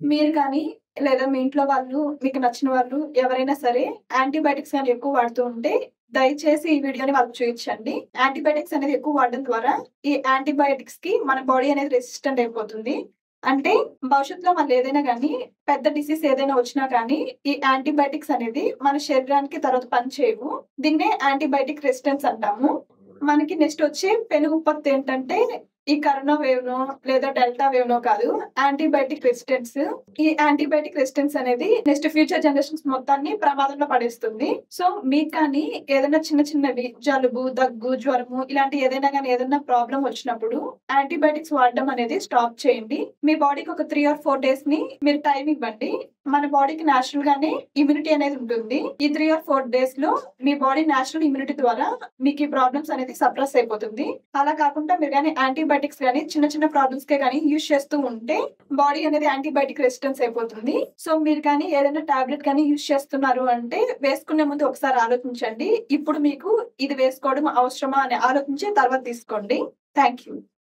మీరు కానీ, లేదా మీ ఇంట్లో వాళ్ళు, మీకు నచ్చిన వాళ్ళు ఎవరైనా సరే యాంటీబయాటిక్స్ గాని ఎక్కువ వాడుతూ ఉంటే, దయచేసి ఈ వీడియోని వాళ్ళకి చూయించండి. యాంటీబయాటిక్స్ అనేది ఎక్కువ వాడడం ద్వారా, ఈ యాంటీబయాటిక్స్‌కి మన బాడీ అనేది రెసిస్టెంట్ అయిపోతుంది. అంటే భవిష్యత్తులో మళ్ళీ ఏదైనా గాని, పెద్ద డిసీజ్ ఏదైనా వచ్చినా కానీ, ఈ యాంటీబయాటిక్స్ అనేది మన శరీరానికి తర్వాత పని చేయవు. దీన్నే యాంటీబయాటిక్ రెసిస్టెన్స్ అంటాము. మనకి నెక్స్ట్ వచ్చే పెను విపత్తు ఏంటంటే, ఈ కరోనా వేవ్‌నో లేదా డెల్టా వేవ్‌నో కాదు. Antibiotic resistance. ఈ యాంటీబయాటిక్ రెసిస్టెన్స్ అనేది నెక్స్ట్ ఫ్యూచర్ జనరేషన్స్ మొత్తాన్ని ప్రమాదంలో పడేస్తుంది. సో, మీకు కానీ ఏదైనా చిన్న చిన్నవి జలుబు, దగ్గు, జ్వరము ఇలాంటి ఏదైనా గాని ఏదైనా ప్రాబ్లమ్ వచ్చినప్పుడు యాంటీబయాటిక్స్ వాడడం అనేది స్టాప్ చేయండి. మీ బాడీకి ఒక 3 ఆర్ 4 డేస్‌ని మీరు టైమ్ ఇవ్వండి. మన బాడీకి నేచురల్ గానే ఇమ్యూనిటీ అనేది ఉంటుంది. ఈ 3 ఆర్ 4 డేస్‌లో మీ బాడీ నేచురల్ ఇమ్యూనిటీ ద్వారా మీకు ఈ ప్రాబ్లమ్స్ అనేది సప్రెస్ అయిపోతుంది. అలా కాకుండా మీరు గాని యాంటీబయాటిక్స్ గాని చిన్న చిన్న ప్రాబ్లమ్స్‌కే గాని యూజ్ చేస్తూ ఉంటే బాడీ అనేది యాంటీబయాటిక్ రెసిస్టెన్స్ అయిపోతుంది. సో, మీరు కానీ ఏదైనా టాబ్లెట్ గాని యూజ్ చేస్తున్నారు అంటే వేసుకునే ముందు ఒకసారి ఆలోచించండి. ఇప్పుడు మీకు ఇది వేసుకోవడం అవసరమా అని ఆలోచించి తర్వాత తీసుకోండి. Thank you.